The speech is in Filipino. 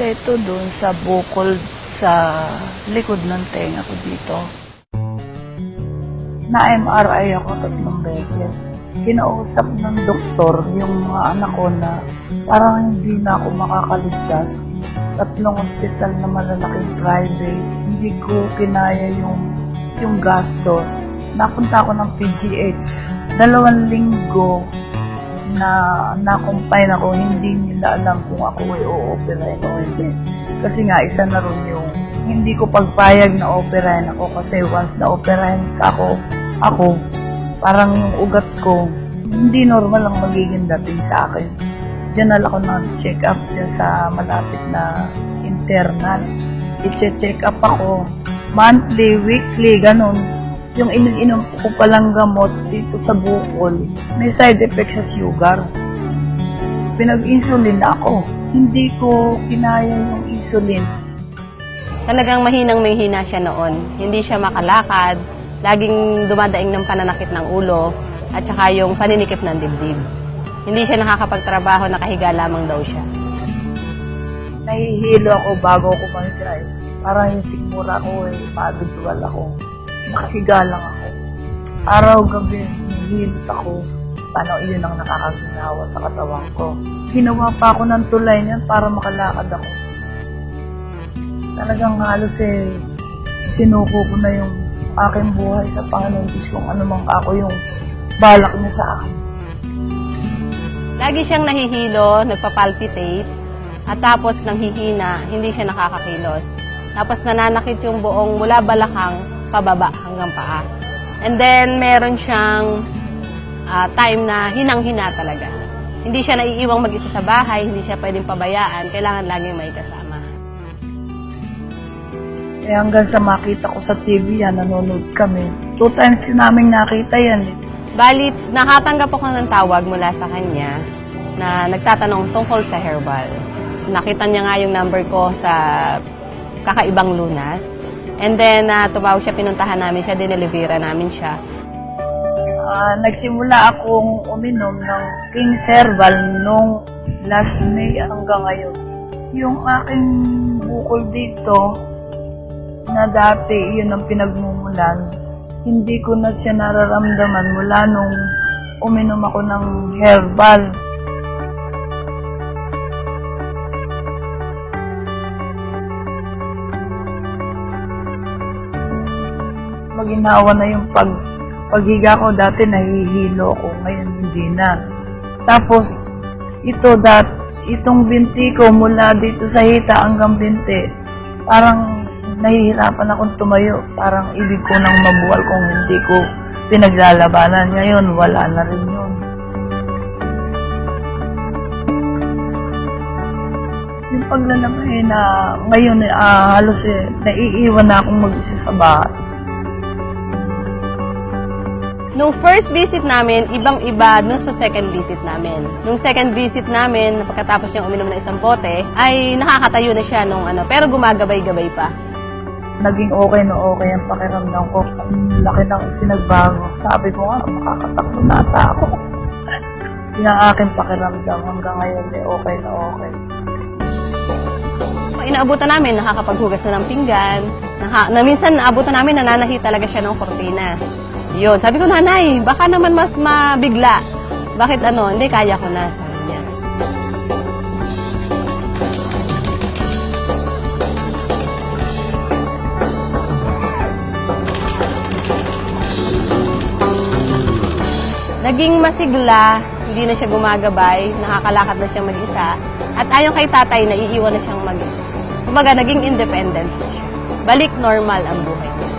Kasi ito doon sa bukol sa likod ng tenga ko dito. Na-MRI ako 3 beses. Kinausap ng doktor yung mga anak ko na parang hindi na ako makakaligtas. 3 ospital na malalaking private. Hindi ko kinaya yung gastos. Napunta ako ng PGH. 2 linggo na na-confine ako, hindi nila alam kung ako ay o-operahin o hindi. Kasi nga, isa na rin yung hindi ko pagpayag na operahin ako kasi once na operahin ako, parang yung ugat ko, hindi normal ang magiging dating sa akin. Diyan na ako na-check up dyan sa malapit na internal. I-check up ako monthly, weekly, ganun. Yung ininom ko palang gamot dito sa bukol, may side effect sa sugar. Pinag-insulin ako. Hindi ko kinaya yung insulin. Talagang mahinang-mahina siya noon. Hindi siya makalakad, laging dumadaing ng pananakit ng ulo, at saka yung paninikip ng dibdib. Hindi siya nakakapagtrabaho, nakahiga lamang daw siya. Nahihilo ako bago ako mag-drive. Parang yung sigmura ko, padudual ako. Nakahiga lang ako. Araw-gabi, nahihilot ako. Paano iyon ang nakakaginawa sa katawan ko. Ginawa pa ako ng tulay niyan para makalakad ako. Talagang halos sinuko ko na yung aking buhay sa Panginoon Diyos kung ano mang ako yung balak niya sa akin. Lagi siyang nahihilo, nagpapalpitate, at tapos nang hihina, hindi siya nakakakilos. Tapos nananakit yung buong mula balakang pababa hanggang paa. And then, meron siyang time na hinang-hina talaga. Hindi siya naiiwang mag-isa sa bahay, hindi siya pwedeng pabayaan, kailangan laging may kasama. Hanggang sa makita ko sa TV yan, nanonood kami. 2 times namin nakita yan. Balit, nakatanggap ako ng tawag mula sa kanya na nagtatanong tungkol sa herbal. Nakita niya nga yung number ko sa Kakaibang Lunas. And then, tumawag siya, pinuntahan namin siya, dinelivera namin siya. Nagsimula akong uminom ng King's Herbal nung last May hanggang ngayon. Yung aking bukol dito, na dati yun ang pinagmumulan, hindi ko na siya nararamdaman mula nung uminom ako ng herbal. Maginawa na yung paghiga ko. Dati nahihilo ko, ngayon hindi na. Tapos, itong binti ko mula dito sa hita hanggang binti, parang nahihirapan akong tumayo. Parang ibig ko nang mabuwal kung hindi ko pinaglalabanan. Ngayon, wala na rin yun. Yung paglalabay na ngayon, halos naiiwan na akong mag-isa sa bahay. Nung first visit namin, ibang-iba nung sa second visit namin. Nung second visit namin, pagkatapos niyang uminom ng isang bote, ay nakakatayo na siya nung pero gumagabay-gabay pa. Naging okay na okay ang pakiramdam ko. Ang laki ng pinagbago. Sabi ko nga, makakatakbo na ata ako. Yun ang aking pakiramdam. Hanggang ngayon, okay na okay. Inaabutan namin, nakakapaghugas na ng pinggan. Minsan, naabutan namin, nananahi talaga siya ng kortina. Yun, sabi ko, nanay, baka naman mas mabigla. Bakit Hindi, kaya ko na, sabi niya. Naging masigla, hindi na siya gumagabay, nakakalakad na siya mag-isa. At ayon kay tatay, naiiwan na siyang mag-isa. Kumbaga, naging independent na siya. Balik normal ang buhay niya.